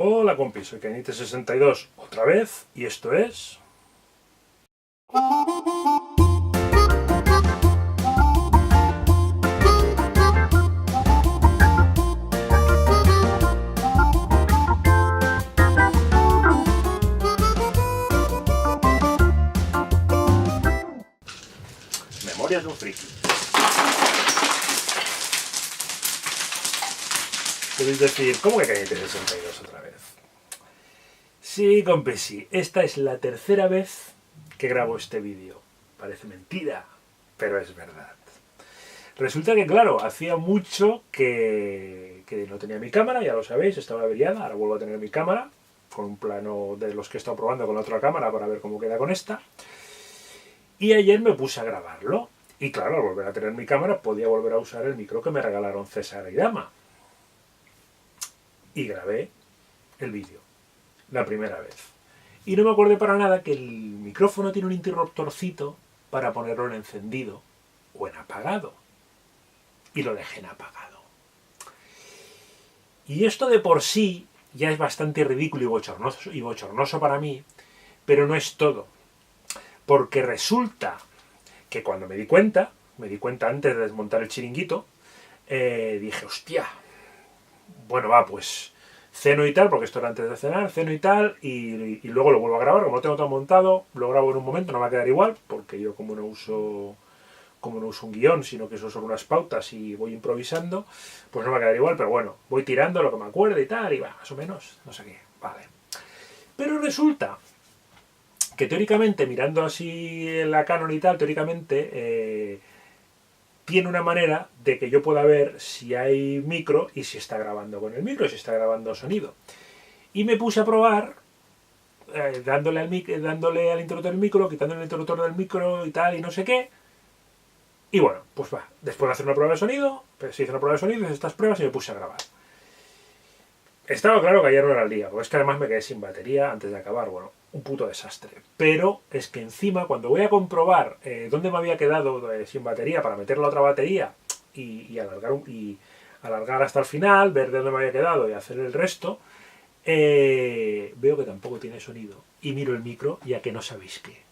Hola compis, soy Cañite62 otra vez y esto es... Memorias de un friki. Podéis decir, ¿cómo que Cañite62 otra vez? Sí, compis, sí. Esta es la tercera vez que grabo este vídeo. Parece mentira, pero es verdad. Resulta que, claro, hacía mucho que no tenía mi cámara, ya lo sabéis, estaba averiada, ahora vuelvo a tener mi cámara, con un plano de los que he estado probando con la otra cámara para ver cómo queda con esta. Y ayer me puse a grabarlo. Y claro, al volver a tener mi cámara, podía volver a usar el micro que me regalaron César y Dama. Y grabé el vídeo, la primera vez. Y no me acordé para nada que el micrófono tiene un interruptorcito para ponerlo en encendido o en apagado. Y lo dejé en apagado. Y esto de por sí ya es bastante ridículo y bochornoso para mí, pero no es todo. Porque resulta que cuando me di cuenta antes de desmontar el chiringuito, dije, hostia, bueno, va, pues ceno y tal, porque esto era antes de cenar, ceno y tal, y luego lo vuelvo a grabar, como lo tengo todo montado, lo grabo en un momento, no me va a quedar igual, porque yo como no uso un guión, sino que uso solo unas pautas y voy improvisando, pues no me va a quedar igual, pero bueno, voy tirando lo que me acuerdo y tal, y va, más o menos, no sé qué, vale. Pero resulta que teóricamente, mirando así en la Canon y tal, teóricamente tiene una manera de que yo pueda ver si hay micro y si está grabando con el micro, si está grabando sonido. Y me puse a probar dándole al interruptor del micro, quitándole el interruptor del micro y tal, y no sé qué. Y bueno, pues va, después de hacer una prueba de sonido, se hizo una prueba de sonido, hice estas pruebas y me puse a grabar. Estaba claro que ayer no era el día, porque es que además me quedé sin batería antes de acabar, bueno, un puto desastre. Pero es que encima, cuando voy a comprobar dónde me había quedado sin batería para meter la otra batería y alargar hasta el final, ver de dónde me había quedado y hacer el resto, veo que tampoco tiene sonido. Y miro el micro y a que no sabéis qué.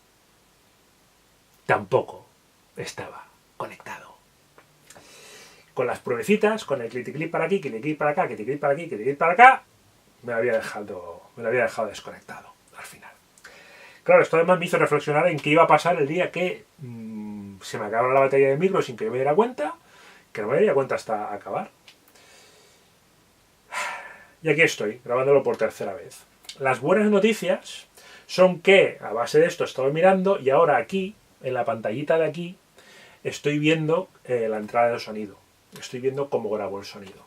Tampoco estaba conectado. Con las pruebecitas, con el clic para aquí, clic para acá, clic para aquí, clic para acá, me lo había dejado desconectado al final. Claro, esto además me hizo reflexionar en qué iba a pasar el día que se me acabara la batería del micro sin que yo me diera cuenta, que no me daría cuenta hasta acabar. Y aquí estoy, grabándolo por tercera vez. Las buenas noticias son que, a base de esto, estoy mirando y ahora aquí, en la pantallita de aquí, estoy viendo la entrada de sonido. Estoy viendo cómo grabo el sonido.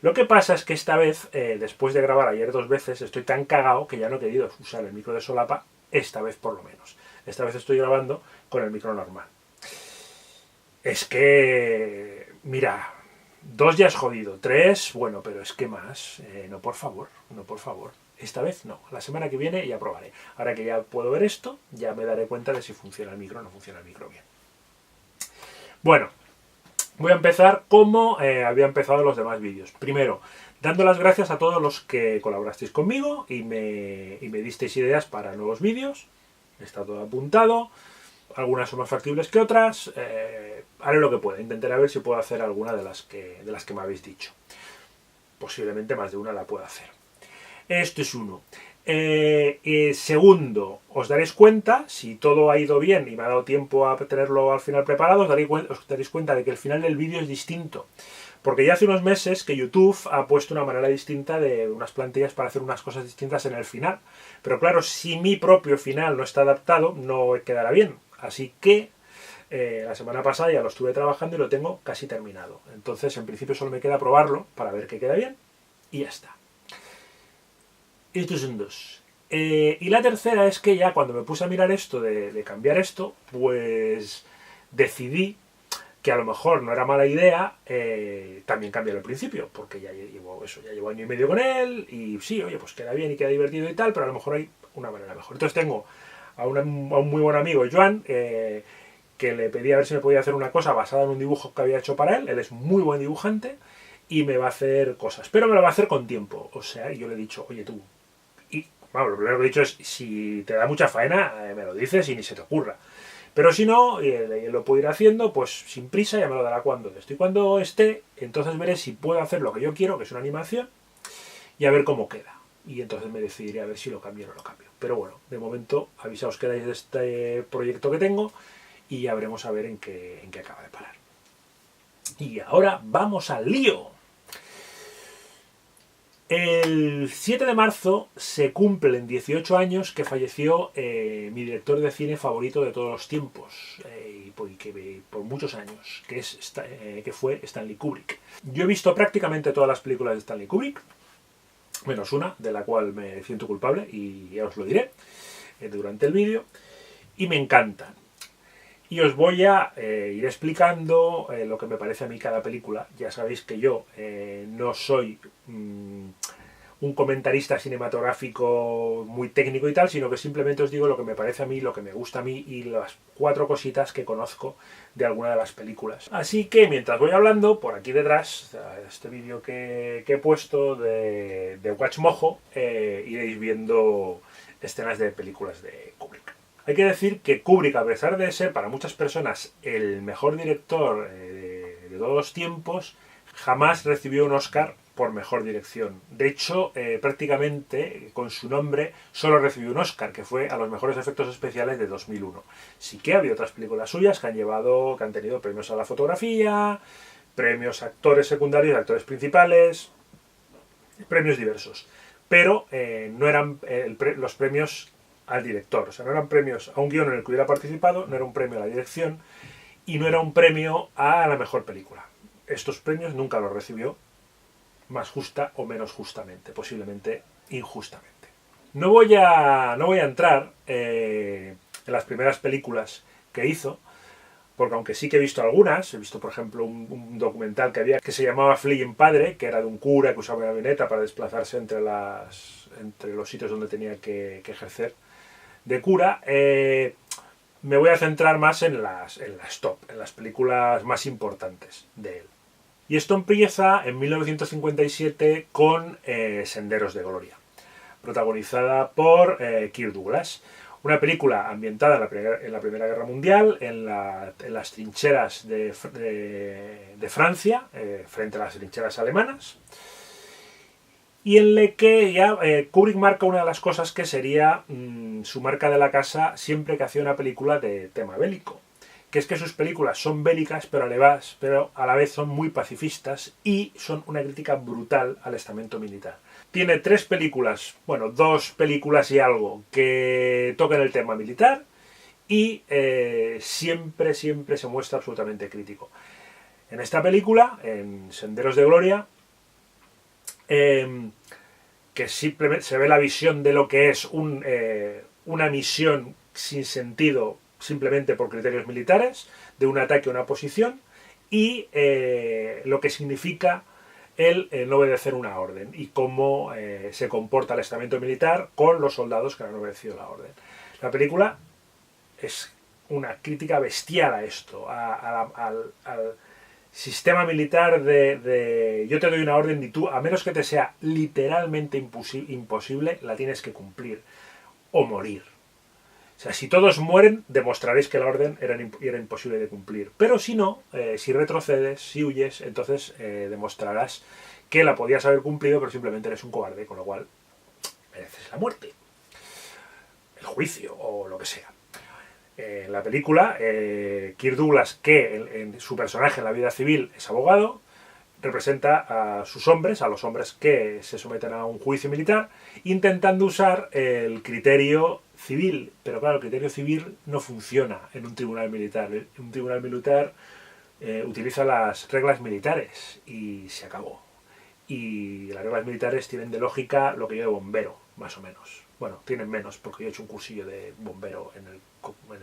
Lo que pasa es que esta vez, después de grabar ayer 2 veces, estoy tan cagado que ya no he querido usar el micro de solapa, esta vez por lo menos. Esta vez estoy grabando con el micro normal. Es que, mira, 2 ya es jodido, 3, bueno, pero es que más, no por favor, no por favor. Esta vez no, la semana que viene ya probaré. Ahora que ya puedo ver esto, ya me daré cuenta de si funciona el micro o no funciona el micro bien. Bueno, voy a empezar como había empezado en los demás vídeos. Primero, dando las gracias a todos los que colaborasteis conmigo y me disteis ideas para nuevos vídeos. Está todo apuntado. Algunas son más factibles que otras. Haré lo que pueda. Intentaré ver si puedo hacer alguna de las que me habéis dicho. Posiblemente más de una la pueda hacer. Esto es uno. Segundo, os daréis cuenta, si todo ha ido bien y me ha dado tiempo a tenerlo al final preparado, os daréis cuenta de que el final del vídeo es distinto. Porque ya hace unos meses que YouTube ha puesto una manera distinta de unas plantillas para hacer unas cosas distintas en el final. Pero claro, si mi propio final no está adaptado, no quedará bien. Así que la semana pasada ya lo estuve trabajando y lo tengo casi terminado. Entonces, en principio solo me queda probarlo para ver que queda bien y ya está. Estos son 2. Y la tercera es que ya cuando me puse a mirar esto de cambiar esto, pues decidí que a lo mejor no era mala idea también cambiar al principio, porque ya llevo año y medio con él, y sí, oye, pues queda bien y queda divertido y tal, pero a lo mejor hay una manera mejor. Entonces tengo a un muy buen amigo, Joan, que le pedí a ver si me podía hacer una cosa basada en un dibujo que había hecho para él. Él es muy buen dibujante, y me va a hacer cosas, pero me lo va a hacer con tiempo. O sea, yo le he dicho, oye tú, y vamos, lo primero que he dicho es, si te da mucha faena, me lo dices y ni se te ocurra. Pero si no, lo puedo ir haciendo, pues sin prisa, ya me lo dará cuando esté. Y cuando esté, entonces veré si puedo hacer lo que yo quiero, que es una animación, y a ver cómo queda. Y entonces me decidiré a ver si lo cambio o no lo cambio. Pero bueno, de momento, avisaos que dais de este proyecto que tengo y ya veremos a ver en qué acaba de parar. Y ahora vamos al lío. El 7 de marzo se cumplen 18 años que falleció mi director de cine favorito de todos los tiempos, y por muchos años, que fue Stanley Kubrick. Yo he visto prácticamente todas las películas de Stanley Kubrick, menos una, de la cual me siento culpable, y ya os lo diré durante el vídeo, y me encantan. Y os voy a ir explicando lo que me parece a mí cada película. Ya sabéis que yo no soy un comentarista cinematográfico muy técnico y tal, sino que simplemente os digo lo que me parece a mí, lo que me gusta a mí y las 4 cositas que conozco de alguna de las películas. Así que mientras voy hablando, por aquí detrás, este vídeo que he puesto de Watch Mojo, iréis viendo escenas de películas de Kubrick. Hay que decir que Kubrick, a pesar de ser para muchas personas el mejor director de todos los tiempos, jamás recibió un Oscar por mejor dirección. De hecho, prácticamente con su nombre solo recibió un Oscar, que fue a los mejores efectos especiales de 2001. Sí que había otras películas suyas que han tenido premios a la fotografía, premios a actores secundarios y actores principales, premios diversos. Pero no eran los premios al director, o sea, no eran premios a un guion en el que hubiera participado, no era un premio a la dirección y no era un premio a la mejor película. Estos premios nunca los recibió, más justa o menos justamente, posiblemente injustamente. No voy a entrar en las primeras películas que hizo, porque aunque sí que he visto algunas, he visto por ejemplo un documental que había que se llamaba Fleeing Padre, que era de un cura que usaba una avioneta para desplazarse entre los sitios donde tenía que ejercer de cura. Me voy a centrar más en las top, en las películas más importantes de él. Y esto empieza en 1957 con Senderos de Gloria, protagonizada por Kirk Douglas. Una película ambientada en la Primera Guerra Mundial, en las trincheras de Francia, frente a las trincheras alemanas, y en la que ya Kubrick marca una de las cosas que sería su marca de la casa siempre que hacía una película de tema bélico, que es que sus películas son bélicas, pero a la vez son muy pacifistas y son una crítica brutal al estamento militar. Tiene 3 películas, bueno, 2 películas y algo, que tocan el tema militar y siempre se muestra absolutamente crítico. En esta película, en Senderos de Gloria, que simplemente se ve la visión de lo que es una misión sin sentido simplemente por criterios militares, de un ataque a una posición, y lo que significa el no obedecer una orden y cómo se comporta el estamento militar con los soldados que no han obedecido la orden. La película es una crítica bestial a esto, al sistema militar de yo te doy una orden y tú, a menos que te sea literalmente imposible, la tienes que cumplir o morir. O sea, si todos mueren, demostraréis que la orden era imposible de cumplir. Pero si no, si retrocedes, si huyes, entonces demostrarás que la podías haber cumplido, pero simplemente eres un cobarde, con lo cual mereces la muerte, el juicio o lo que sea. En la película, Kirk Douglas, que en su personaje en la vida civil es abogado, representa a sus hombres, a los hombres que se someten a un juicio militar, intentando usar el criterio civil. Pero claro, el criterio civil no funciona en un tribunal militar. Un tribunal militar utiliza las reglas militares y se acabó. Y las reglas militares tienen de lógica lo que yo de bombero, más o menos. Bueno, tienen menos, porque yo he hecho un cursillo de bombero en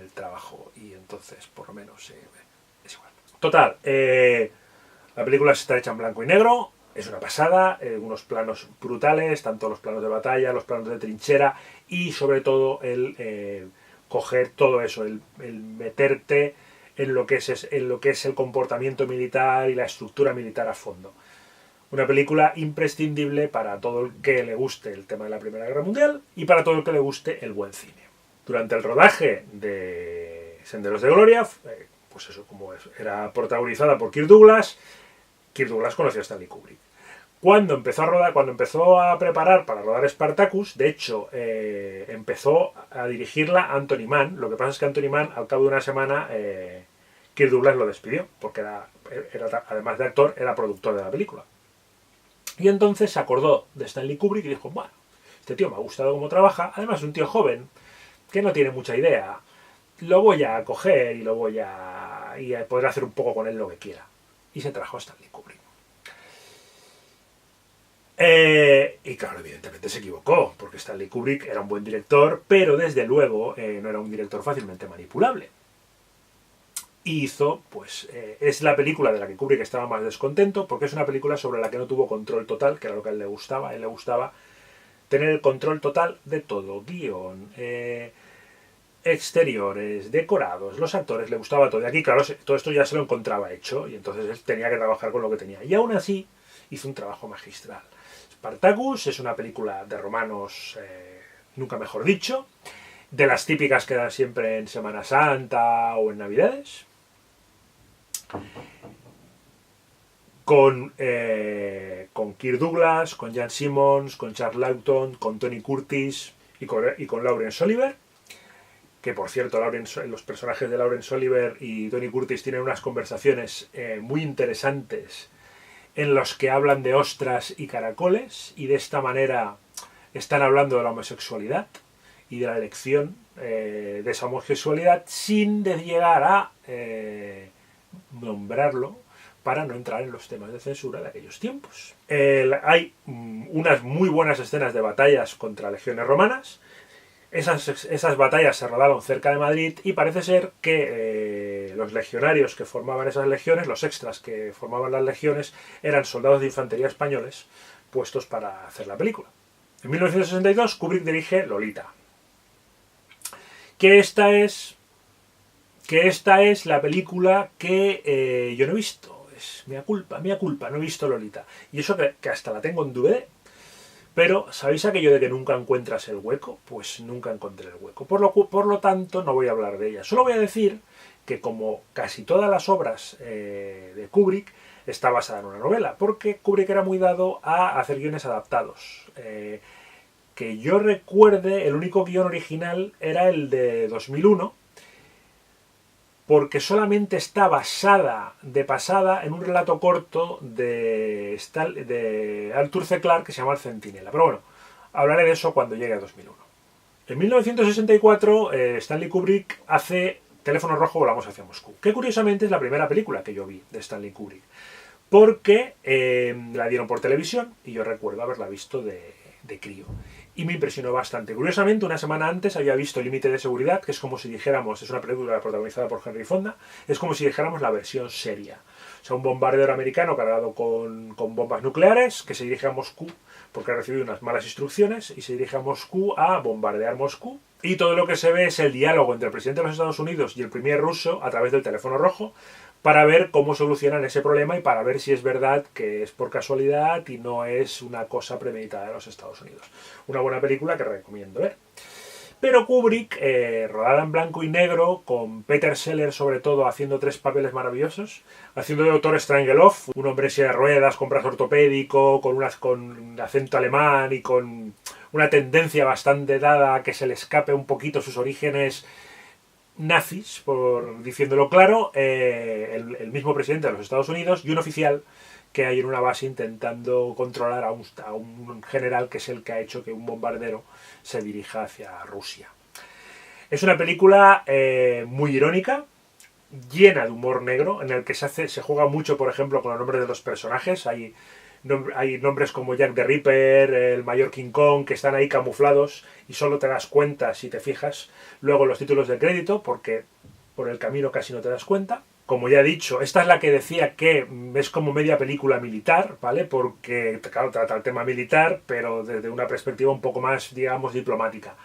el trabajo y entonces, por lo menos, es igual. Total, la película está hecha en blanco y negro, es una pasada, unos planos brutales, tanto los planos de batalla, los planos de trinchera y sobre todo el coger todo eso, el meterte en lo que es el comportamiento militar y la estructura militar a fondo. Una película imprescindible para todo el que le guste el tema de la Primera Guerra Mundial y para todo el que le guste el buen cine. Durante el rodaje de Senderos de Gloria, pues eso, como era protagonizada por Kirk Douglas conoció a Stanley Kubrick. Cuando empezó a preparar para rodar Spartacus, de hecho, empezó a dirigirla Anthony Mann. Lo que pasa es que Anthony Mann, al cabo de una semana, Kirk Douglas lo despidió, porque era, además de actor, era productor de la película. Y entonces se acordó de Stanley Kubrick y dijo, bueno, este tío me ha gustado cómo trabaja, además es un tío joven, que no tiene mucha idea, lo voy a coger y a poder hacer un poco con él lo que quiera. Y se trajo a Stanley Kubrick. Y claro, evidentemente se equivocó, porque Stanley Kubrick era un buen director, pero desde luego no era un director fácilmente manipulable. Y hizo, pues, es la película de la que Kubrick estaba más descontento, porque es una película sobre la que no tuvo control total, que era lo que a él le gustaba. A él le gustaba tener el control total de todo, guión, exteriores, decorados, los actores, le gustaba todo. Y aquí, claro, todo esto ya se lo encontraba hecho, y entonces él tenía que trabajar con lo que tenía. Y aún así, hizo un trabajo magistral. Spartacus es una película de romanos, nunca mejor dicho, de las típicas que dan siempre en Semana Santa o en Navidades, con Kirk Douglas, con Jan Simmons, con Charles Laughton, con Tony Curtis y con Laurence Olivier, que por cierto los personajes de Laurence Olivier y Tony Curtis tienen unas conversaciones muy interesantes en los que hablan de ostras y caracoles, y de esta manera están hablando de la homosexualidad y de la elección de esa homosexualidad sin llegar a nombrarlo para no entrar en los temas de censura de aquellos tiempos. Hay unas muy buenas escenas de batallas contra legiones romanas. Esas batallas se rodaron cerca de Madrid y parece ser que los legionarios que formaban esas legiones, los extras que formaban las legiones, eran soldados de infantería españoles puestos para hacer la película. En 1962 Kubrick dirige Lolita. Que esta es la película que yo no he visto. Es mea culpa, no he visto Lolita. Y eso que hasta la tengo en DVD. Pero, ¿sabéis aquello de que nunca encuentras el hueco? Pues nunca encontré el hueco. Por lo tanto, no voy a hablar de ella. Solo voy a decir que, como casi todas las obras de Kubrick, está basada en una novela. Porque Kubrick era muy dado a hacer guiones adaptados. Que yo recuerde, el único guión original era el de 2001, porque solamente está basada de pasada en un relato corto de Arthur C. Clarke que se llama El Centinela. Pero bueno, hablaré de eso cuando llegue a 2001. En 1964, Stanley Kubrick hace Teléfono Rojo, Volamos hacia Moscú, que curiosamente es la primera película que yo vi de Stanley Kubrick, porque la dieron por televisión y yo recuerdo haberla visto de crío. Y me impresionó bastante. Curiosamente, una semana antes había visto Límite de Seguridad, que es como si dijéramos, es una película protagonizada por Henry Fonda, es como si dijéramos la versión seria. O sea, un bombardero americano cargado con bombas nucleares que se dirige a Moscú porque ha recibido unas malas instrucciones y se dirige a Moscú a bombardear Moscú. Y todo lo que se ve es el diálogo entre el presidente de los Estados Unidos y el premier ruso a través del teléfono rojo, para ver cómo solucionan ese problema y para ver si es verdad que es por casualidad y no es una cosa premeditada de los Estados Unidos. Una buena película que recomiendo ver. Pero Kubrick, rodada en blanco y negro, con Peter Sellers sobre todo haciendo 3 papeles maravillosos, haciendo de Dr. Strangelove, un hombre en silla de ruedas, con brazo ortopédico, con acento alemán y con una tendencia bastante dada a que se le escape un poquito sus orígenes nazis, por diciéndolo claro, el mismo presidente de los Estados Unidos y un oficial que hay en una base intentando controlar a un general que es el que ha hecho que un bombardero se dirija hacia Rusia. Es una película muy irónica, llena de humor negro, en el que se juega mucho, por ejemplo, con los nombres de los personajes. Hay nombres como Jack the Ripper, el mayor King Kong, que están ahí camuflados y solo te das cuenta si te fijas luego en los títulos de crédito, porque por el camino casi no te das cuenta. Como ya he dicho, esta es la que decía que es como media película militar, ¿vale? Porque, claro, trata el tema militar, pero desde una perspectiva un poco más, digamos, diplomática.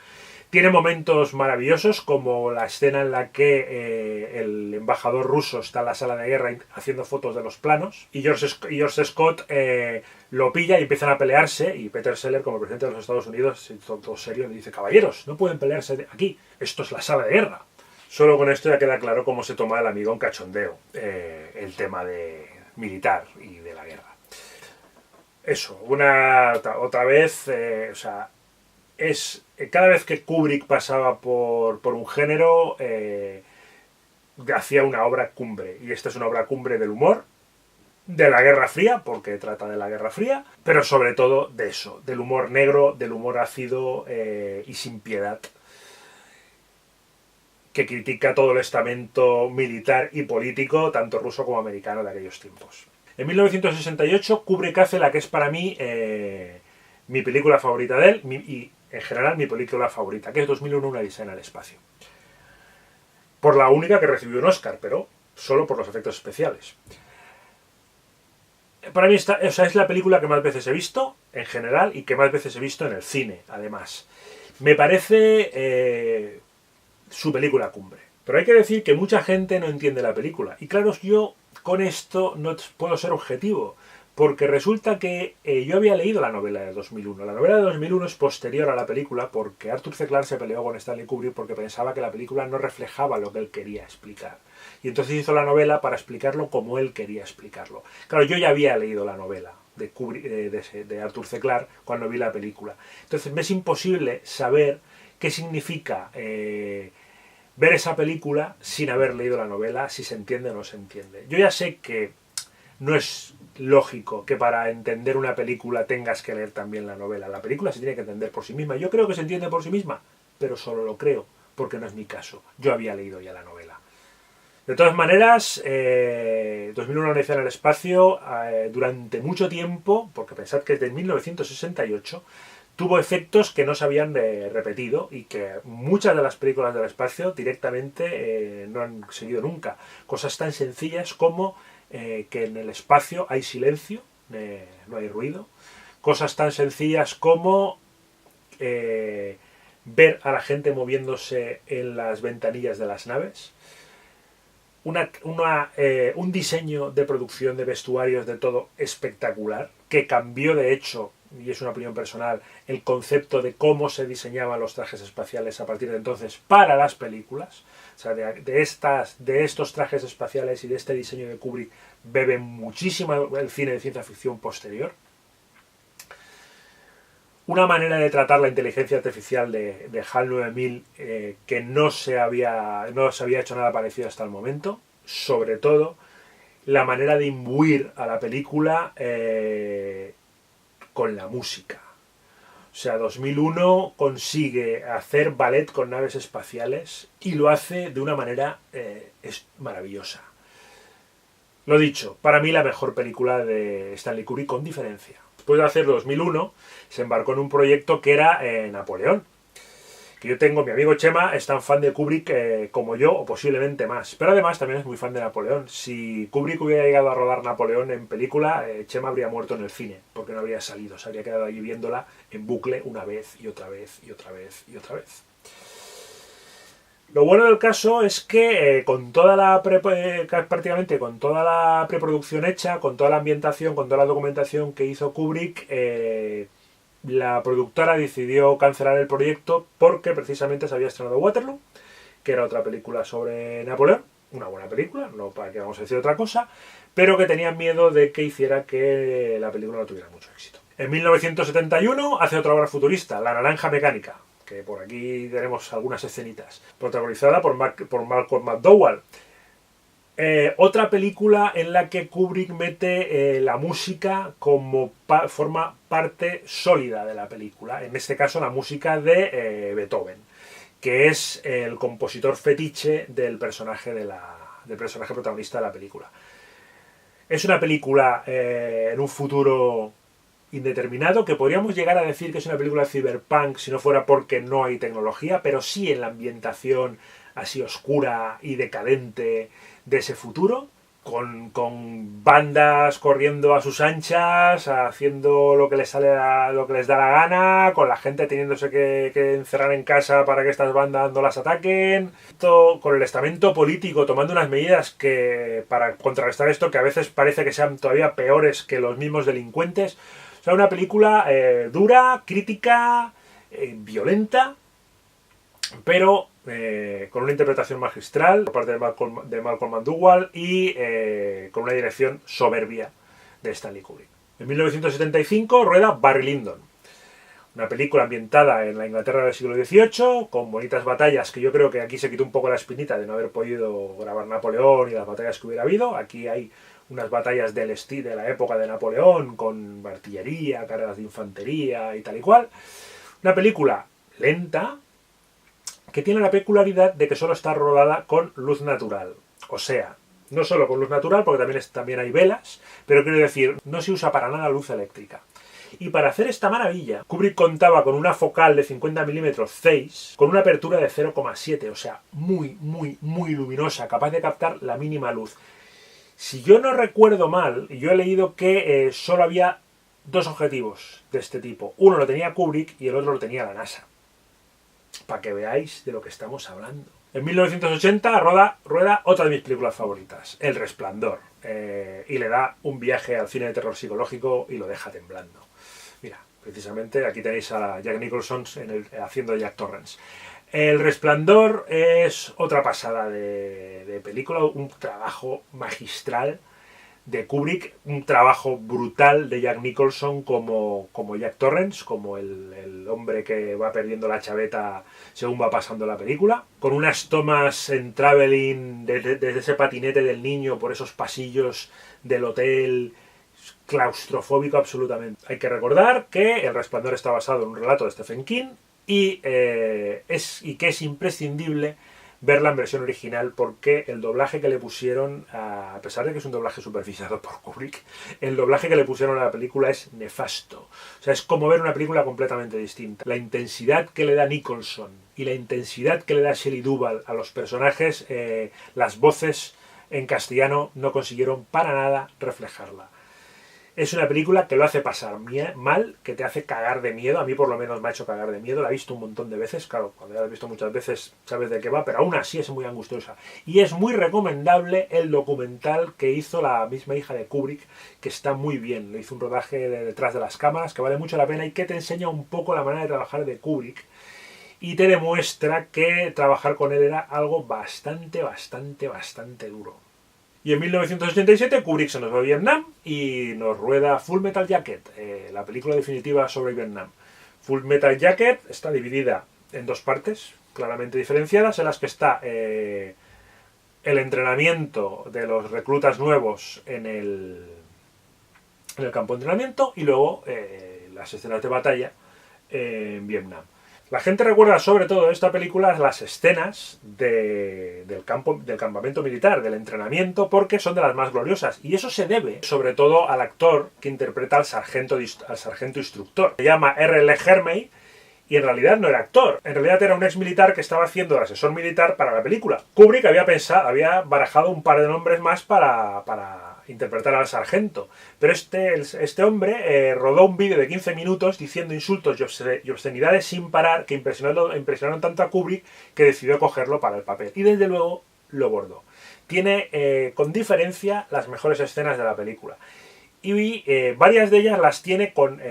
Tiene momentos maravillosos, como la escena en la que el embajador ruso está en la sala de guerra haciendo fotos de los planos y George Scott lo pilla y empiezan a pelearse, y Peter Sellers, como presidente de los Estados Unidos, todo serio, le dice: caballeros, no pueden pelearse aquí, esto es la sala de guerra. Solo con esto ya queda claro cómo se toma el amigo en cachondeo el tema de militar y de la guerra. Eso, otra vez, o sea, cada vez que Kubrick pasaba por un género, hacía una obra cumbre. Y esta es una obra cumbre del humor, de la Guerra Fría, porque trata de la Guerra Fría, pero sobre todo de eso, del humor negro, del humor ácido y sin piedad, que critica todo el estamento militar y político, tanto ruso como americano, de aquellos tiempos. En 1968, Kubrick hace la que es para mí mi película favorita de él, y en general mi película favorita, que es 2001, una odisea en el espacio. Por la única que recibió un Oscar, pero solo por los efectos especiales. Para mí es la película que más veces he visto, en general, y que más veces he visto en el cine, además. Me parece su película cumbre. Pero hay que decir que mucha gente no entiende la película. Y claro, yo con esto no puedo ser objetivo, porque resulta que yo había leído la novela de 2001. La novela de 2001 es posterior a la película, porque Arthur C. Clarke se peleó con Stanley Kubrick porque pensaba que la película no reflejaba lo que él quería explicar. Y entonces hizo la novela para explicarlo como él quería explicarlo. Claro, yo ya había leído la novela de, Kubrick, de Arthur C. Clarke cuando vi la película. Entonces me es imposible saber qué significa ver esa película sin haber leído la novela, si se entiende o no se entiende. Yo ya sé que no es lógico que para entender una película tengas que leer también la novela. La película se tiene que entender por sí misma. Yo creo que se entiende por sí misma, pero solo lo creo, porque no es mi caso. Yo había leído ya la novela. De todas maneras, 2001 odisea en el espacio, durante mucho tiempo, porque pensad que desde 1968, tuvo efectos que no se habían repetido y que muchas de las películas del espacio directamente no han seguido nunca. Cosas tan sencillas como que en el espacio hay silencio, no hay ruido. Cosas tan sencillas como ver a la gente moviéndose en las ventanillas de las naves. Un diseño de producción de vestuarios de todo espectacular, que cambió de hecho, y es una opinión personal, el concepto de cómo se diseñaban los trajes espaciales a partir de entonces para las películas. O sea, de estos trajes espaciales y de este diseño de Kubrick bebe muchísimo el cine de ciencia ficción posterior. Una manera de tratar la inteligencia artificial de HAL 9000 que no se había hecho nada parecido hasta el momento. Sobre todo, la manera de imbuir a la película con la música. O sea, 2001 consigue hacer ballet con naves espaciales y lo hace de una manera maravillosa. Lo dicho, para mí la mejor película de Stanley Kubrick con diferencia. Después de hacer 2001, se embarcó en un proyecto que era Napoleón. Que yo tengo, mi amigo Chema es tan fan de Kubrick como yo, o posiblemente más. Pero además también es muy fan de Napoleón. Si Kubrick hubiera llegado a rodar Napoleón en película, Chema habría muerto en el cine, porque no habría salido. Se habría quedado allí viéndola en bucle una vez y otra vez y otra vez y otra vez. Lo bueno del caso es que prácticamente con toda la preproducción hecha, con toda la ambientación, con toda la documentación que hizo Kubrick, la productora decidió cancelar el proyecto porque precisamente se había estrenado Waterloo, que era otra película sobre Napoleón, una buena película, no para que vamos a decir otra cosa, pero que tenían miedo de que hiciera que la película no tuviera mucho éxito. En 1971 hace otra obra futurista, La Naranja Mecánica, que por aquí tenemos algunas escenitas, protagonizada por Malcolm McDowell. Otra película en la que Kubrick mete la música como forma parte sólida de la película, en este caso la música de Beethoven, que es el compositor fetiche del personaje protagonista de la película. Es una película en un futuro indeterminado, que podríamos llegar a decir que es una película cyberpunk si no fuera porque no hay tecnología, pero sí en la ambientación así oscura y decadente de ese futuro. con bandas corriendo a sus anchas, haciendo lo que les sale lo que les da la gana, con la gente teniéndose que encerrar en casa para que estas bandas no las ataquen, con el estamento político tomando unas medidas que para contrarrestar esto, que a veces parece que sean todavía peores que los mismos delincuentes. O sea, una película dura, crítica, violenta, pero con una interpretación magistral por parte de Malcolm McDowell y con una dirección soberbia de Stanley Kubrick. En 1975 rueda Barry Lyndon, una película ambientada en la Inglaterra del siglo XVIII, con bonitas batallas, que yo creo que aquí se quitó un poco la espinita de no haber podido grabar Napoleón y las batallas que hubiera habido. Aquí hay unas batallas del estilo de la época de Napoleón, con artillería, cargas de infantería y tal y cual. Una película lenta, que tiene la peculiaridad de que solo está rodada con luz natural. O sea, no solo con luz natural, porque también hay velas, pero quiero decir, no se usa para nada luz eléctrica. Y para hacer esta maravilla, Kubrick contaba con una focal de 50 mm Zeiss, con una apertura de 0,7, o sea, muy, muy, muy luminosa, capaz de captar la mínima luz. Si yo no recuerdo mal, yo he leído que solo había dos objetivos de este tipo. Uno lo tenía Kubrick y el otro lo tenía la NASA. Para que veáis de lo que estamos hablando. En 1980 rueda otra de mis películas favoritas, El Resplandor, y le da un viaje al cine de terror psicológico y lo deja temblando. Mira, precisamente aquí tenéis a Jack Nicholson haciendo Jack Torrance. El Resplandor es otra pasada de película, un trabajo magistral de Kubrick, un trabajo brutal de Jack Nicholson como Jack Torrance, como el hombre que va perdiendo la chaveta según va pasando la película, con unas tomas en traveling desde ese patinete del niño por esos pasillos del hotel, claustrofóbico absolutamente. Hay que recordar que El Resplandor está basado en un relato de Stephen King y que es imprescindible verla en versión original, porque el doblaje que le pusieron, a pesar de que es un doblaje supervisado por Kubrick, el doblaje que le pusieron a la película es nefasto. O sea, es como ver una película completamente distinta. La intensidad que le da Nicholson y la intensidad que le da Shelley Duvall a los personajes, las voces en castellano no consiguieron para nada reflejarla. Es una película que lo hace pasar mal, que te hace cagar de miedo. A mí por lo menos me ha hecho cagar de miedo. La he visto un montón de veces. Claro, cuando ya la has visto muchas veces sabes de qué va, pero aún así es muy angustiosa. Y es muy recomendable el documental que hizo la misma hija de Kubrick, que está muy bien. Le hizo un rodaje detrás de las cámaras que vale mucho la pena y que te enseña un poco la manera de trabajar de Kubrick. Y te demuestra que trabajar con él era algo bastante duro. Y en 1987 Kubrick se nos va a Vietnam y nos rueda Full Metal Jacket, la película definitiva sobre Vietnam. Full Metal Jacket está dividida en dos partes claramente diferenciadas, en las que está el entrenamiento de los reclutas nuevos en el campo de entrenamiento y luego las escenas de batalla en Vietnam. La gente recuerda sobre todo de esta película las escenas del campamento militar, del entrenamiento, porque son de las más gloriosas. Y eso se debe sobre todo al actor que interpreta al sargento instructor. Se llama R.L. Hermey y en realidad no era actor. En realidad era un ex militar que estaba haciendo de asesor militar para la película. Kubrick había barajado un par de nombres más para interpretar al sargento. Pero este hombre rodó un vídeo de 15 minutos diciendo insultos y obscenidades sin parar, que impresionaron tanto a Kubrick que decidió cogerlo para el papel. Y desde luego lo bordó. Tiene con diferencia las mejores escenas de la película. Y varias de ellas las tiene con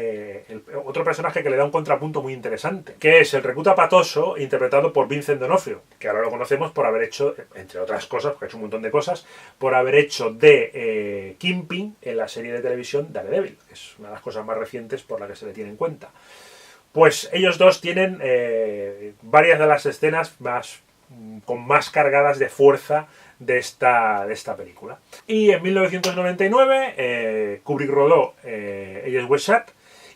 otro personaje que le da un contrapunto muy interesante, que es el recluta patoso interpretado por Vincent D'Onofrio, que ahora lo conocemos por haber hecho, entre otras cosas, porque ha hecho un montón de cosas, por haber hecho de Kingpin en la serie de televisión Daredevil, que es una de las cosas más recientes por la que se le tiene en cuenta. Pues ellos dos tienen varias de las escenas con más cargadas de fuerza de esta película. Y en 1999 Kubrick rodó Ella es West Side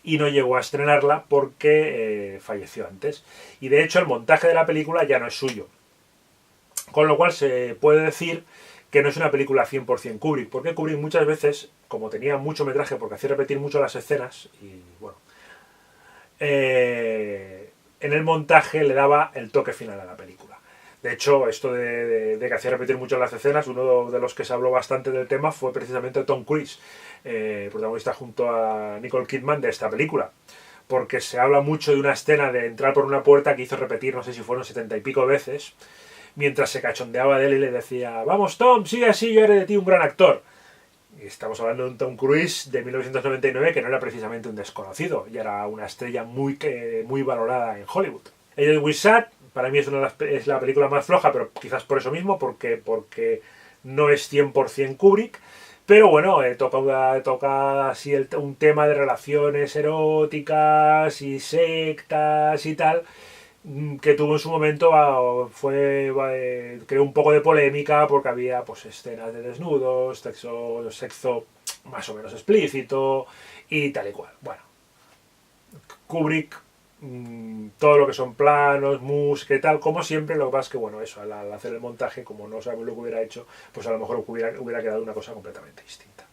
y no llegó a estrenarla porque falleció antes. Y de hecho el montaje de la película ya no es suyo. Con lo cual se puede decir que no es una película 100% Kubrick, porque Kubrick muchas veces, como tenía mucho metraje porque hacía repetir mucho las escenas, y bueno, en el montaje le daba el toque final a la película. De hecho, esto de que hacía repetir mucho las escenas, uno de los que se habló bastante del tema fue precisamente Tom Cruise, protagonista junto a Nicole Kidman de esta película. Porque se habla mucho de una escena de entrar por una puerta que hizo repetir, no sé si fueron 70 y pico veces, mientras se cachondeaba de él y le decía: vamos Tom, sigue así, yo haré de ti un gran actor. Y estamos hablando de un Tom Cruise de 1999 que no era precisamente un desconocido, y era una estrella muy valorada en Hollywood. Agent With Sad, para mí es la película más floja, pero quizás por eso mismo, porque no es 100% Kubrick. Pero bueno, toca así un tema de relaciones eróticas y sectas y tal, que tuvo en su momento, creó un poco de polémica porque había pues escenas de desnudos, sexo más o menos explícito y tal y cual. Bueno, Kubrick, todo lo que son planos, música y tal, como siempre. Lo que pasa es que, bueno, eso, al hacer el montaje, como no sabemos lo que hubiera hecho, pues a lo mejor hubiera quedado una cosa completamente distinta.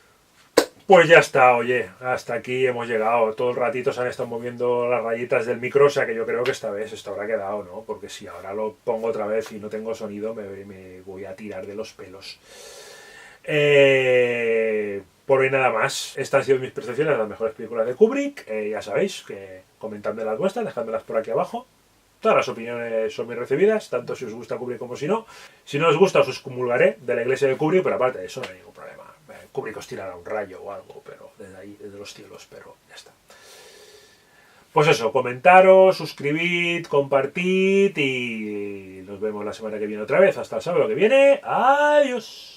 Pues ya está, oye, hasta aquí hemos llegado. Todo el ratito se han estado moviendo las rayitas del micro, o sea que yo creo que esta vez esto habrá quedado, ¿no? Porque si ahora lo pongo otra vez y no tengo sonido, me voy a tirar de los pelos. Por hoy nada más. Estas han sido mis percepciones de las mejores películas de Kubrick. Ya sabéis, que comentadme las vuestras, dejádmelas por aquí abajo. Todas las opiniones son bien recibidas, tanto si os gusta Kubrick como si no. Si no os gusta, os excomulgaré de la iglesia de Kubrick, pero aparte de eso no hay ningún problema. Kubrick os tirará un rayo o algo, pero desde ahí, desde los cielos, pero ya está. Pues eso, comentaros, suscribid, compartid y nos vemos la semana que viene otra vez. Hasta el sábado que viene. Adiós.